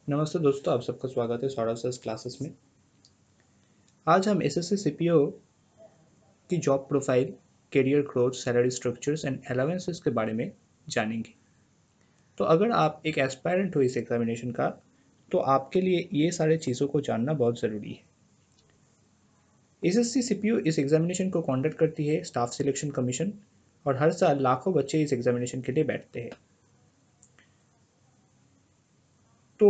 नमस्ते दोस्तों, आप सबका स्वागत है सौरभ सर क्लासेस में। आज हम एसएससी सीपीओ की job profile, career growth, salary structures and allowances के बारे में जानेंगे। तो अगर आप एक एस्पायरेंट हो इस एग्जामिनेशन का, तो आपके लिए ये सारे चीज़ों को जानना बहुत ज़रूरी है। एसएससी सीपीओ इस एग्जामिनेशन को कंडक्ट करती है स्टाफ सिलेक्शन कमीशन, और हर साल लाखों बच्चे इस एग्जामिनेशन के लिए बैठते हैं। तो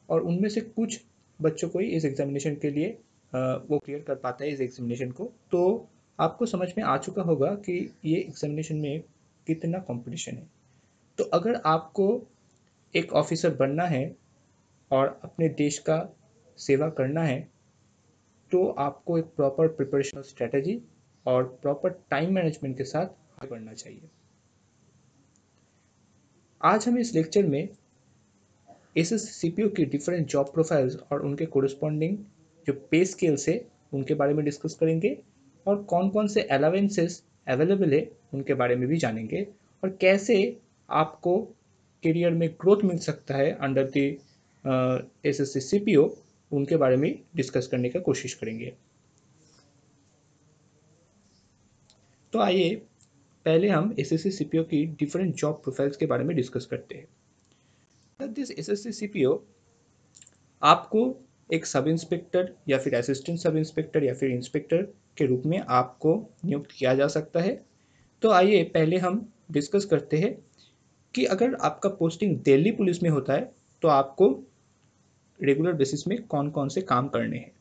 और उनमें से कुछ बच्चों को ही इस एग्जामिनेशन के लिए वो क्लियर कर पाता है इस एग्जामिनेशन को। तो आपको समझ में आ चुका होगा कि ये एग्जामिनेशन में कितना कंपटीशन है। तो अगर आपको एक ऑफिसर बनना है और अपने देश का सेवा करना है, तो आपको एक प्रॉपर प्रिपरेशनल स्ट्रेटजी और प्रॉपर टाइम मैनेजमेंट के साथ आगे बढ़ना चाहिए। आज हम इस लेक्चर में एसएससी सीपीओ की डिफरेंट जॉब प्रोफाइल्स और उनके कोरिस्पॉन्डिंग जो पे स्केल्स है उनके बारे में डिस्कस करेंगे, और कौन कौन से अलावेंसेस अवेलेबल है उनके बारे में भी जानेंगे, और कैसे आपको करियर में ग्रोथ मिल सकता है अंडर द एसएससी सीपीओ, उनके बारे में डिस्कस करने का कोशिश करेंगे। तो आइए पहले हम एसएससी सीपीओ की डिफरेंट जॉब प्रोफाइल्स के बारे में डिस्कस करते हैं। दिस एसएससी सीपीओ आपको एक सब इंस्पेक्टर या फिर असिस्टेंट सब इंस्पेक्टर या फिर इंस्पेक्टर के रूप में आपको नियुक्त किया जा सकता है। तो आइए पहले हम डिस्कस करते हैं कि अगर आपका पोस्टिंग दिल्ली पुलिस में होता है तो आपको रेगुलर बेसिस में कौन कौन से काम करने हैं।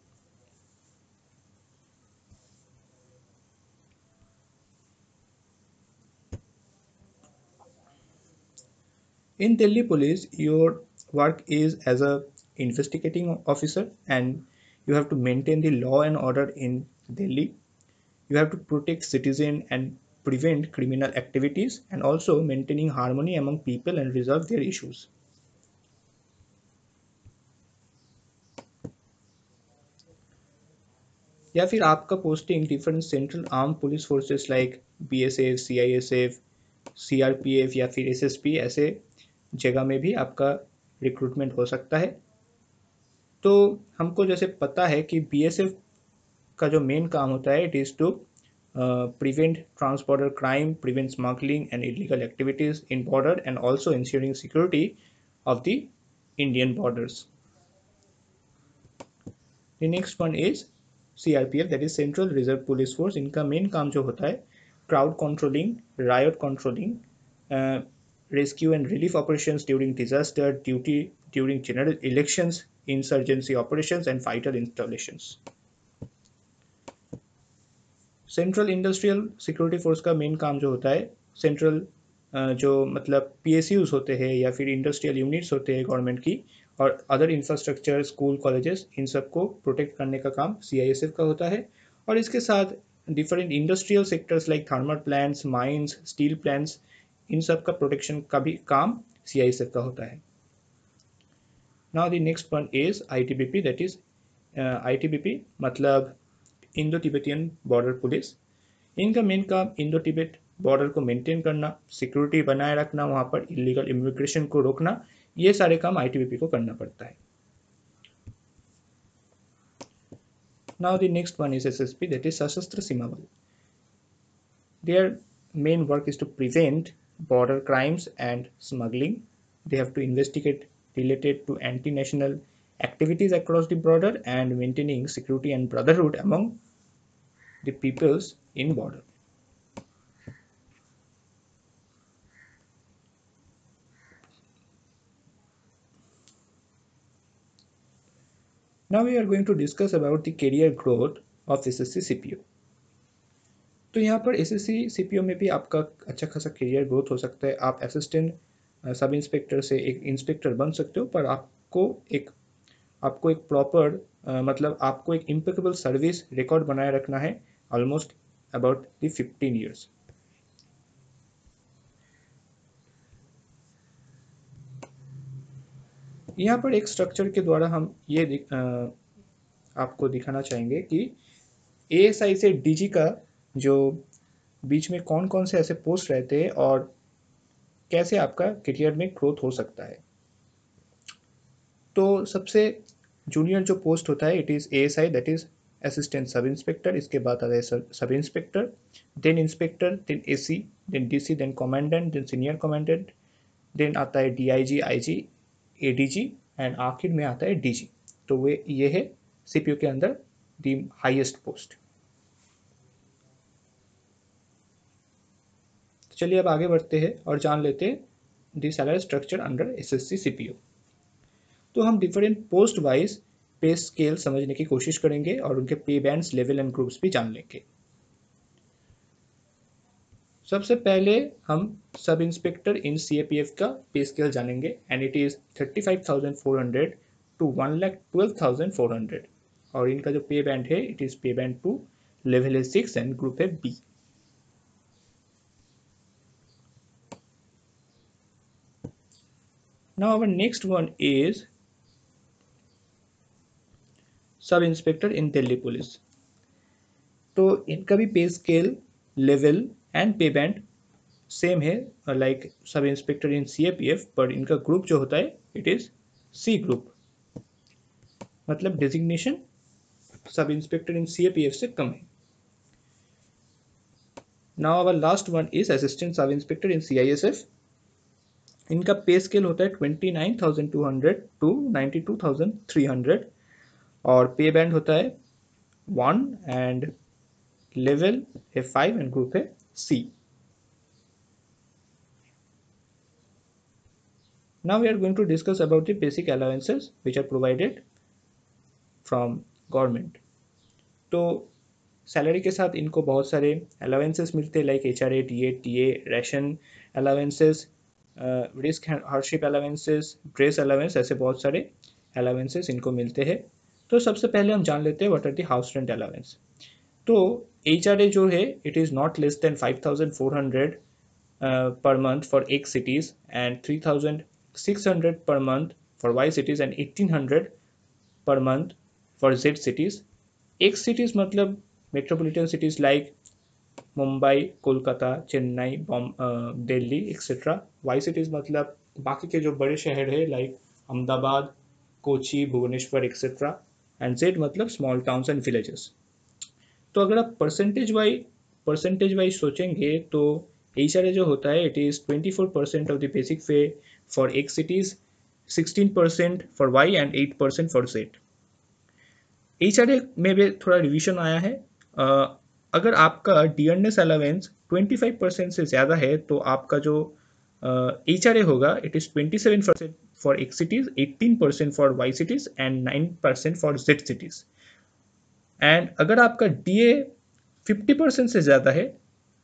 In Delhi Police, your work is as a investigating officer, and you have to maintain the law and order in Delhi. You have to protect citizen and prevent criminal activities, and also maintaining harmony among people and resolve their issues. या फिर आपका posting different central arm police forces like BSF, CISF, CRPF या फिर SSP, ऐसे जगह में भी आपका रिक्रूटमेंट हो सकता है। तो हमको जैसे पता है कि बीएसएफ का जो मेन काम होता है, it is to prevent trans border crime, prevent smuggling and illegal activities in border, and also ensuring security of the Indian borders. The next one is CRPF, that is central reserve police force. इनका main काम जो होता है crowd controlling, riot controlling, rescue and relief operations during disaster, duty during general elections, insurgency operations and vital installations. Central industrial security force का main काम जो होता है सेंट्रल जो मतलब पीएसयूज होते हैं या फिर इंडस्ट्रियल यूनिट्स होते हैं गवर्नमेंट की, और अदर इंफ्रास्ट्रक्चर, स्कूल, कॉलेजेस, इन सबको प्रोटेक्ट करने का काम सीआईएसएफ का होता है। और इसके साथ different industrial sectors like thermal plants, mines, steel plants, इन सब का प्रोटेक्शन का भी काम सीआईएसएफ का होता है। Now the next one is ITBP, that is ITBP मतलब इंडो तिब्बतियन बॉर्डर पुलिस। इनका मेन काम इंडो तिब्बत बॉर्डर को मेंटेन करना, सिक्योरिटी बनाए रखना, वहाँ पर इलीगल इमिग्रेशन को रोकना, ये सारे काम आईटीबीपी को करना पड़ता है। Now the next one is SSP, that is Sashastra Seema Bal. Their main work is to prevent border crimes and smuggling. They have to investigate related to anti-national activities across the border and maintaining security and brotherhood among the peoples in border. Now we are going to discuss about the career growth of SSC CPO. तो यहाँ पर SSC CPO में भी आपका अच्छा खासा career growth हो सकता है। आप असिस्टेंट सब इंस्पेक्टर से एक इंस्पेक्टर बन सकते हो, पर आपको एक प्रॉपर मतलब आपको एक इम्पेकेबल सर्विस रिकॉर्ड बनाए रखना है ऑलमोस्ट अबाउट द 15 ईयर्स। यहाँ पर एक स्ट्रक्चर के द्वारा हम ये आपको दिखाना चाहेंगे कि एएसआई से डीजी का जो बीच में कौन कौन से ऐसे पोस्ट रहते हैं और कैसे आपका करियर में ग्रोथ हो सकता है। तो सबसे जूनियर जो पोस्ट होता है it is ASI, that is assistant sub inspector. इसके बाद आता है sub inspector, then inspector, then AC, then DC, then commandant, then senior commandant, then आता है DIG, IG, ADG एंड आखिर में आता है DG। तो वे ये है CPO के अंदर दी हाईएस्ट पोस्ट। चलिए अब आगे बढ़ते हैं और जान लेते हैं the salary structure under SSC CPO। तो हम different post wise pay scale समझने की कोशिश करेंगे और उनके पे बैंड्स, लेवल एंड ग्रुप्स भी जान लेंगे। सबसे पहले हम सब इंस्पेक्टर इन CAPF का पे स्केल जानेंगे एंड इट इज़ 35,400 टू 1,12,400 और इनका जो पे बैंड है it is pay band 2, level है 6 एंड ग्रुप है B। Now our next one is sub inspector in Delhi police. तो इनका भी pay scale, level and pay band same है like sub inspector in CAPF, पर इनका group जो होता है इट इज C ग्रुप, मतलब designation sub inspector in CAPF से कम है। Now our last one is assistant sub inspector in CISF। इनका पे स्केल होता है 29,200 टू 92,300 और पे बैंड होता है 1 एंड लेवल है 5 एंड ग्रुप है C। Now we are going to discuss about the basic allowances which are provided from government। तो सैलरी के साथ इनको बहुत सारे अलाउंसेस मिलते हैं like HRA, DA, TA, ration allowances, risk hardship allowances, dress allowance, ऐसे बहुत सारे अलाउंसेस इनको मिलते हैं। तो सबसे पहले हम जान लेते हैं what are the house rent allowance. तो HRA जो है it is not less than 5,400 per month for X cities and 3,600 per month for Y cities and 1,800 per month for Z cities। X cities मतलब metropolitan cities like Mumbai, Kolkata, Chennai, Delhi etcetera. Y cities मतलब बाकी के जो बड़े शहर है like Ahmedabad, Kochi, Bhubaneswar etcetera and Z मतलब small towns and villages. तो अगर आप परसेंटेज वाइज सोचेंगे तो HRA जो होता है it is 24% of the basic pay for X cities, 16% for Y and 8% for Z. HRA में भी थोड़ा रिविजन आया है। अगर आपका डियरनेस अलाउंस 25% से ज़्यादा है तो आपका जो HRA होगा it is 27% for X cities, 18% for Y cities and 9% for Z cities. And अगर आपका DA 50% से ज़्यादा है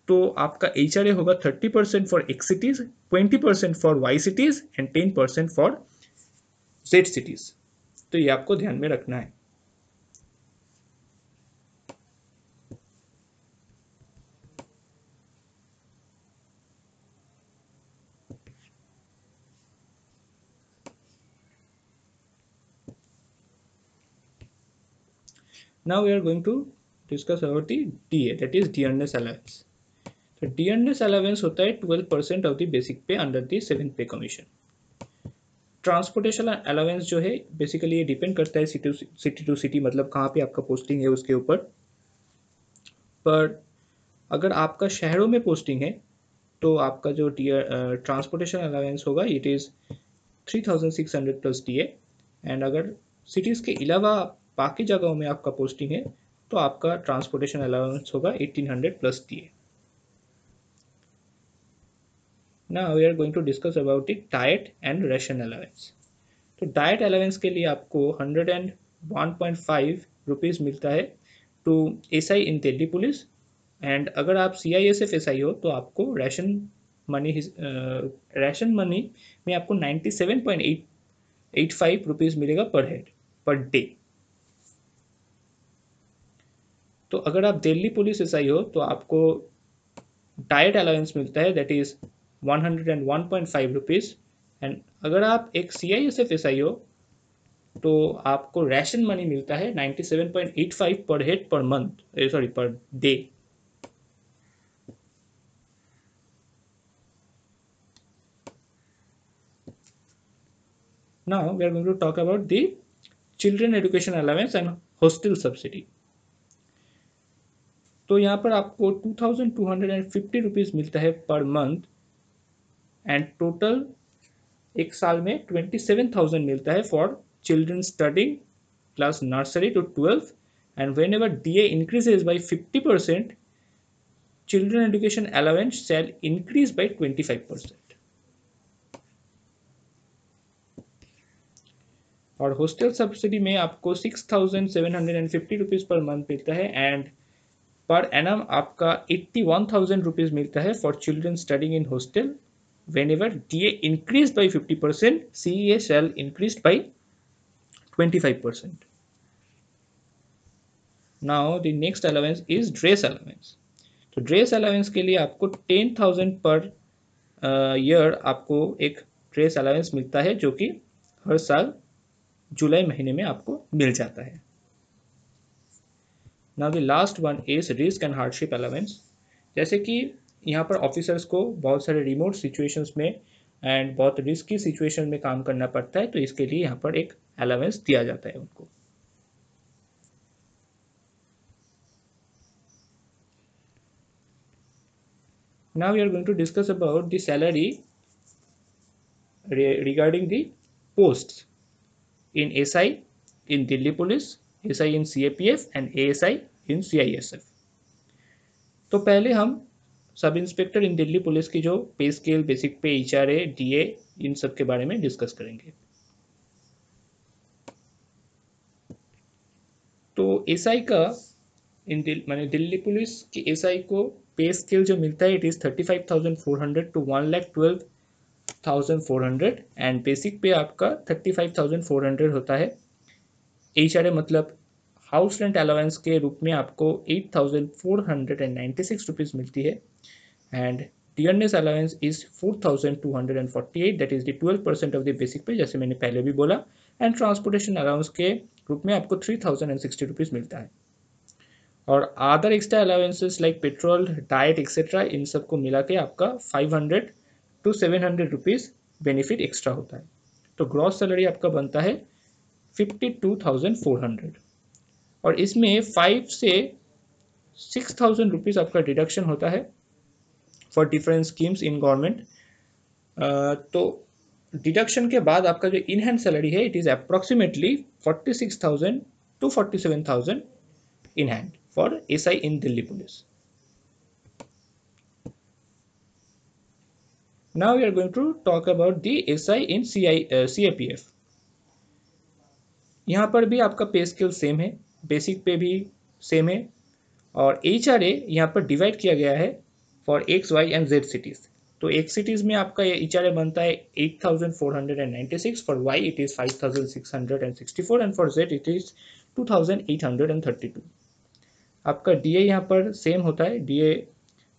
तो आपका HRA होगा 30% for X cities, 20% for Y cities and 10% for Z cities. तो ये आपको ध्यान में रखना है। Now we are going to discuss about the DA, that is dearness allowance। तो dearness allowance होता है 12% of the basic pay under the 7th pay commission। Transportation allowance जो है बेसिकली ये डिपेंड करता है सिटी टू सिटी, मतलब कहाँ पे आपका पोस्टिंग है उसके ऊपर। पर अगर आपका शहरों में पोस्टिंग है तो आपका जो ट्रांसपोर्टेशन अलाउंस होगा it is 3,600 plus DA and अगर सिटीज़ के अलावा बाकी जगहों में आपका पोस्टिंग है तो आपका ट्रांसपोर्टेशन अलाउंस होगा 1,800 plus DA। Now we are going to discuss about the diet and ration allowance। तो डाइट अलाउंस के लिए आपको 101.5 रुपीज़ मिलता है to SI in Delhi police and अगर आप CISF SI हो तो आपको रैशन मनी में आपको 97.85 रुपीज़ मिलेगा पर हेड पर डे। तो अगर आप दिल्ली पुलिस SI हो तो आपको डाइट अलाउंस मिलता है दैट इज़ 101.5 रुपीज़ एंड अगर आप एक CISF SI हो तो आपको रैशन मनी मिलता है 97.85 पर head per month, sorry per day. Now we are going to talk about the children education allowance and hostel subsidy. तो यहाँ पर आपको 2250 रुपीज़ मिलता है पर मंथ एंड टोटल एक साल में 27,000 मिलता है for children studying class nursery to 12 and whenever DA increases by 50%, children education allowance shall increase by 25%. और हॉस्टल सब्सिडी में आपको 6,750 रुपीज़ पर मंथ मिलता है एंड पर एनम आपका 81,000 रुपीज़ मिलता है for children studying in hostel. Whenever DA increased by 50%, CEA shall increase by 25%. Now the next allowance is dress allowance. तो dress allowance के लिए आपको 10,000 पर ईयर आपको एक ड्रेस अलाउंस मिलता है जो कि हर साल जुलाई महीने में आपको मिल जाता है. Now the last one is risk and hardship allowance. जैसे कि यहाँ पर ऑफिसर्स को बहुत सारे रिमोट सिचुएशंस में एंड बहुत रिस्की सिचुएशन में काम करना पड़ता है, तो इसके लिए यहाँ पर एक अलाउंस दिया जाता है उनको. Now we are going to discuss about the salary regarding the posts in SI in Delhi Police, SI in CAPF and ASI in CISF. तो पहले हम सब इंस्पेक्टर इन दिल्ली पुलिस की जो पे स्केल, बेसिक पे, HRA, DA इन सब के बारे में डिस्कस करेंगे. तो SI का माने दिल्ली पुलिस की SI को पे स्केल जो मिलता है it is 35,400 to 1,12,400 and basic पे आपका 35,400 होता है. HRA मतलब हाउस रेंट अलाउंस के रूप में आपको 8,496 रुपीज़ मिलती है and dearness allowance is 4,248 that is the 12% of the basic पे, जैसे मैंने पहले भी बोला. एंड ट्रांसपोर्टेशन अलाउंस के रूप में आपको 3,060 रुपीज़ मिलता है. और other extra allowances like petrol, diet etcetera इन सबको मिला के आपका 500 to 700 रुपीज़ बेनिफिट एक्स्ट्रा होता है. तो ग्रॉस सैलरी आपका बनता है 52,400 और इसमें 5 से 6,000 रुपीज़ आपका डिडक्शन होता है for different schemes in government. तो डिडक्शन के बाद आपका जो इन हैंड सैलरी है it is approximately 46,000 to 47,000 in hand for SI in Delhi Police. Now we are going to talk about the SI in CAPF. यहाँ पर भी आपका पे स्केल सेम है, बेसिक पे भी सेम है और HRA यहाँ पर डिवाइड किया गया है for X, Y and Z cities. तो X सिटीज़ में आपका HRA बनता है 8,496, for Y it is 5,664 and for Z it is 2,832. आपका DA यहाँ पर सेम होता है, DA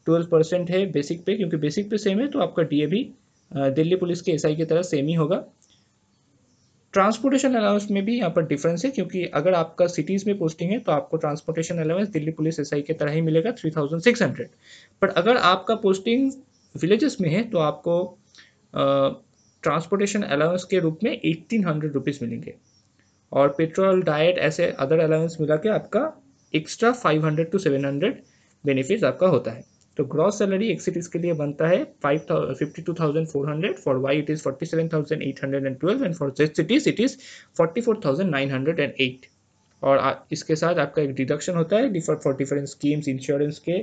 12% है बेसिक पे, क्योंकि बेसिक पे सेम है तो आपका DA भी दिल्ली पुलिस के SI की तरह सेम ही होगा. ट्रांसपोर्टेशन अलाउंस में भी यहाँ पर डिफरेंस है, क्योंकि अगर आपका सिटीज़ में पोस्टिंग है तो आपको transportation allowance Delhi police SI की तरह ही मिलेगा 3,600. बट अगर आपका पोस्टिंग विलेजेस में है तो आपको ट्रांसपोर्टेशन अलाउंस के रूप में 1,800 रुपीज़ मिलेंगे और पेट्रोल, डाइट ऐसे अदर अलाउंस मिला के आपका एक्स्ट्रा 500 to 700 बेनिफिट्स आपका होता है. तो ग्रॉस सैलरी एक सिटीज़ के लिए बनता है 52,400, for why it is 47,812 and for Z cities it is 44,908. और इसके साथ आपका एक डिडक्शन होता है फॉर डिफरेंट स्कीम्स इंश्योरेंस के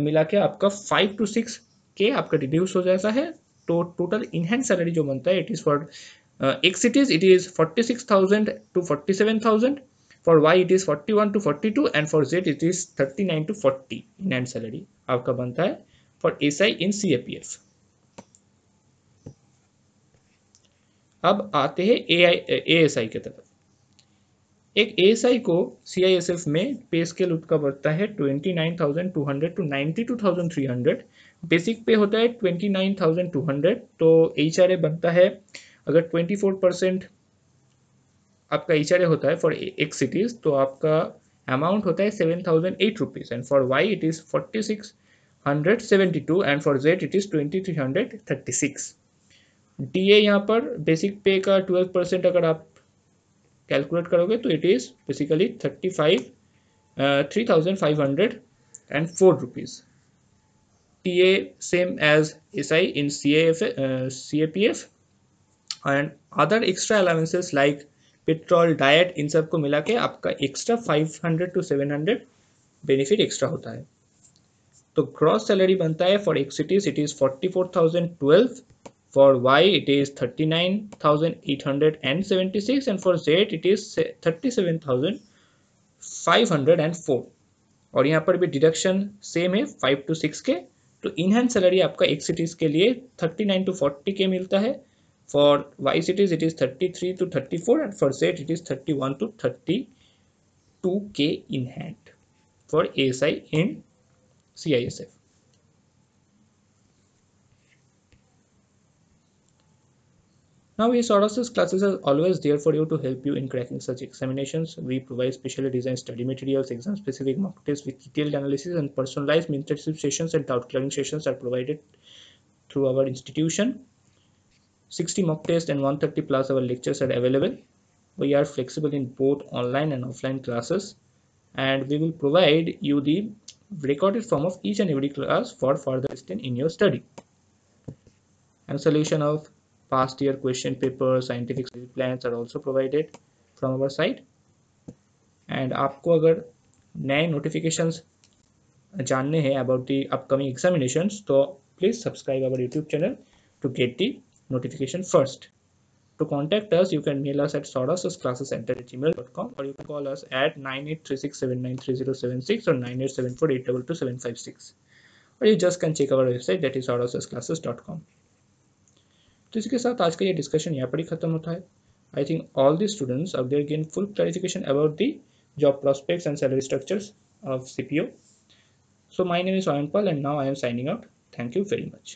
मिला के आपका 5 to 6 के आपका रिड्यूस हो जाता है. तो टोटल इन हैंड सैलरी जो बनता है it is for X cities it is 46,000 to 47,000, for Y it is 41 to 42 and for Z it is 39 to 40 in hand salary आपका बनता है for SI in CAPF. अब आते हैं ASI की तरफ. एक ASI को CISF में पे स्केल उसका बढ़ता है 29,200 to 92,300. बेसिक पे होता है 29,200. तो HRA बनता है अगर 24% आपका HRA होता है फॉर X सिटीज़ तो आपका अमाउंट होता है 7,008 rupees and for Y it is 4,672 and for Z it is 2,336. DA यहाँ पर बेसिक पे का 12% अगर आप कैलकुलेट करोगे तो it is basically 3,504 rupees. TA same as SI in CAPF and other extra allowances like petrol diet इन सब को मिला के आपका एक्स्ट्रा 500 to 700 बेनिफिट एक्स्ट्रा होता है. तो ग्रॉस सैलरी बनता है for x cities it is 44,012, for why it is 39,876 and for Z it is 37,504. और यहाँ पर भी डिडक्शन सेम है 5 to 6 के. तो इनहैंड सैलरी आपका एक्स सिटीज के लिए 39 to 40 के मिलता है. For Y cities it is 33 to 34 and for Z it is 31 to 32 K in hand for ASI in CISF. Now, Soros's classes are always there for you to help you in cracking such examinations. We provide specially designed study materials, exam-specific mock tests with detailed analysis, and personalized mentorship sessions and doubt-clearing sessions are provided through our institution. 60 mock tests and 130 plus our lectures are available. We are flexible in both online and offline classes, and we will provide you the recorded form of each and every class for further assistance in your study. And solution of past year question papers, scientific study plans are also provided from our side. And आपको अगर नए notifications जानने हैं about the upcoming examinations तो please subscribe our YouTube channel to get the notification first. To contact us, you can mail us at sorosclasses@gmail.com or you can call us at 9836793076 or 9874822756. Or you just can check our website that is sorosclasses.com. तो इसके साथ आज का ये discussion यहाँ पर ही खत्म होता है. I think all the students are there gain full clarification about the job prospects and salary structures of CPO. So my name is Ayanpal and now I am signing out. Thank you very much.